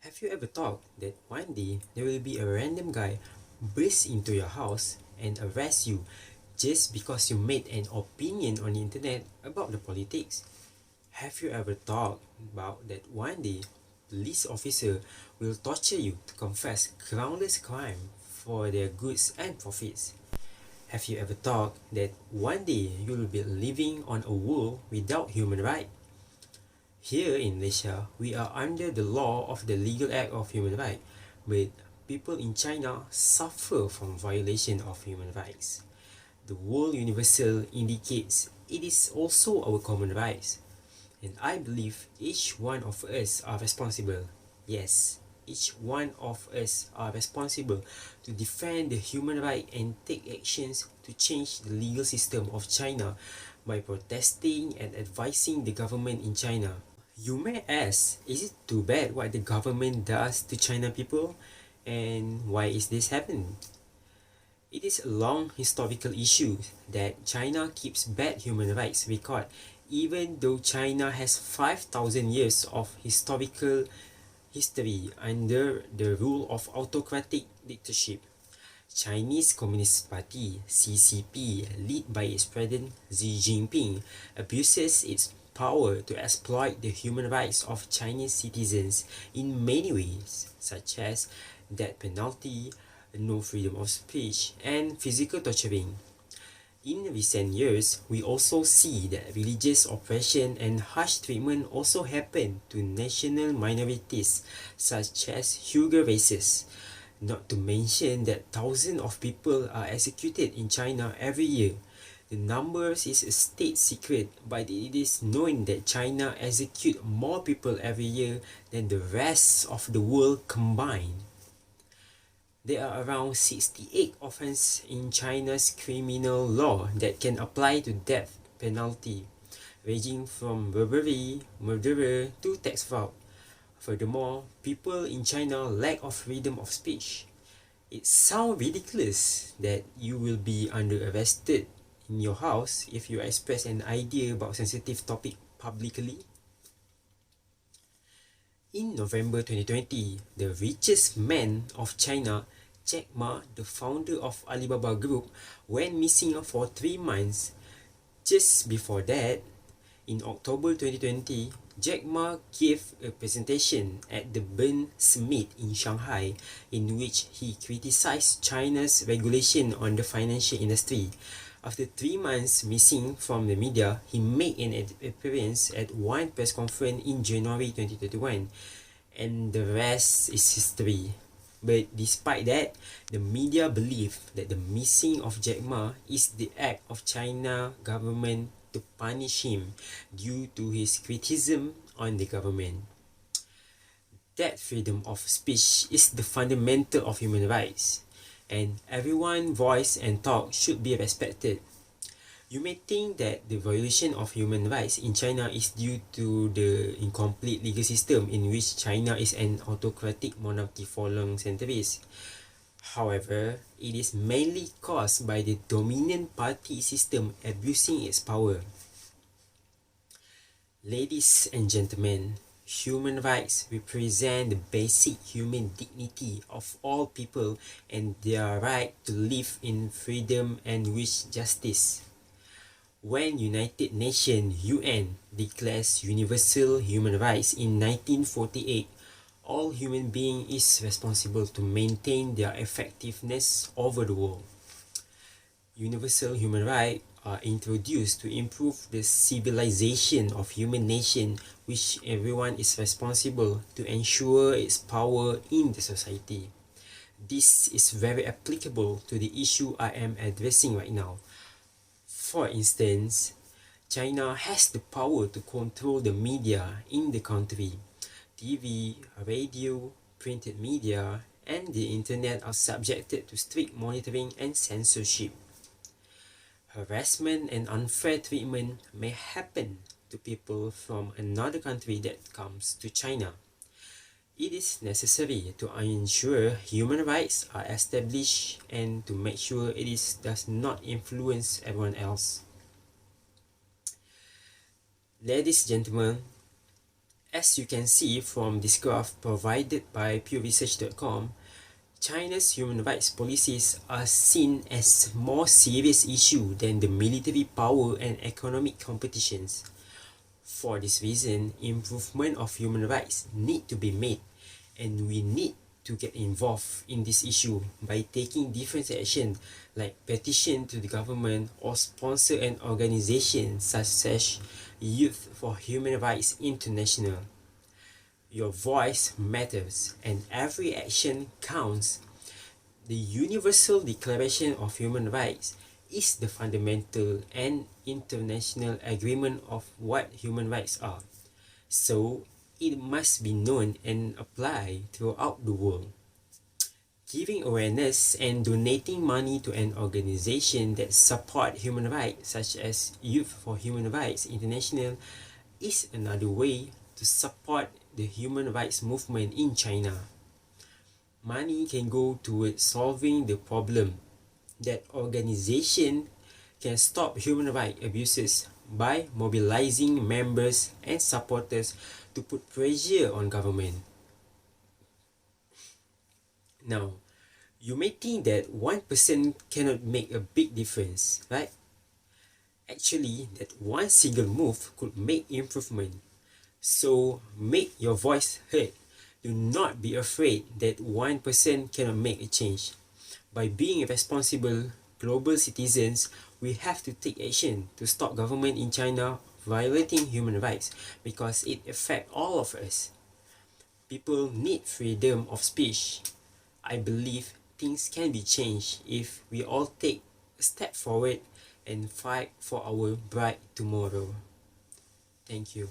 Have you ever thought that one day there will be a random guy burst into your house and arrest you just because you made an opinion on the internet about the politics? Have you ever thought about that one day police officer will torture you to confess groundless crime for their goods and profits? Have you ever thought that one day you will be living on a world without human rights? Here in Malaysia, we are under the law of the Legal Act of Human Rights, but people in China suffer from violation of human rights. The word universal indicates it is also our common rights, and I believe each one of us are responsible. Yes, each one of us are responsible to defend the human right and take actions to change the legal system of China by protesting and advising the government in China. You may ask, is it too bad what the government does to China people? And why is this happening? It is a long historical issue that China keeps bad human rights record even though China has 5,000 years of historical history under the rule of autocratic dictatorship. Chinese Communist Party (CCP), led by its president Xi Jinping, abuses its power to exploit the human rights of Chinese citizens in many ways, such as death penalty, no freedom of speech, and physical torturing. In recent years, we also see that religious oppression and harsh treatment also happen to national minorities such as Uyghur races. Not to mention that thousands of people are executed in China every year. The numbers is a state secret, but it is known that China execute more people every year than the rest of the world combined. There are around 68 offenses in China's criminal law that can apply to death penalty, ranging from robbery, murder to tax fraud. Furthermore, people in China lack of freedom of speech. It sounds ridiculous that you will be under arrested in your house if you express an idea about sensitive topic publicly. In November 2020, the richest man of China, Jack Ma, the founder of Alibaba Group, went missing for 3 months. Just before that, in October 2020, Jack Ma gave a presentation at the Bern Summit in Shanghai in which he criticized China's regulation on the financial industry. After 3 months missing from the media, he made an appearance at one press conference in January 2021, and the rest is history. But despite that, the media believe that the missing of Jack Ma is the act of China government to punish him due to his criticism on the government. That freedom of speech is the fundamental of human rights, and everyone's voice and thought should be respected. You may think that the violation of human rights in China is due to the incomplete legal system in which China is an autocratic monarchy for long centuries. However, it is mainly caused by the dominant party system abusing its power. Ladies and gentlemen, human rights represent the basic human dignity of all people and their right to live in freedom and with justice. When United Nations (UN) declares universal human rights in 1948, all human beings is responsible to maintain their effectiveness over the world. Universal human rights are introduced to improve the civilization of human nation, which everyone is responsible to ensure its power in the society. This is very applicable to the issue I am addressing right now. For instance, China has the power to control the media in the country. TV, radio, printed media, and the internet are subjected to strict monitoring and censorship. Harassment and unfair treatment may happen to people from another country that comes to China. It is necessary to ensure human rights are established and to make sure does not influence everyone else. Ladies and gentlemen, As you can see from this graph provided by pewresearch.com, China's human rights policies are seen as more serious issue than the military power and economic competitions. For this reason, improvement of human rights need to be made, and we need to get involved in this issue by taking different action like petition to the government or sponsor an organization such as Youth for Human Rights International. Your voice matters and every action counts. The Universal Declaration of Human Rights is the fundamental and international agreement of what human rights are. So it must be known and applied throughout the world. Giving awareness and donating money to an organization that support human rights such as Youth for Human Rights International is another way to support the human rights movement in China. Money can go towards solving the problem. That organization can stop human rights abuses by mobilizing members and supporters to put pressure on government. Now, you may think that one person cannot make a big difference, right? Actually, that one single move could make improvement. So make your voice heard. Do not be afraid that one person cannot make a change. By being responsible global citizens, we have to take action to stop government in China violating human rights because it affects all of us. People need freedom of speech. I believe things can be changed if we all take a step forward and fight for our bright tomorrow. Thank you.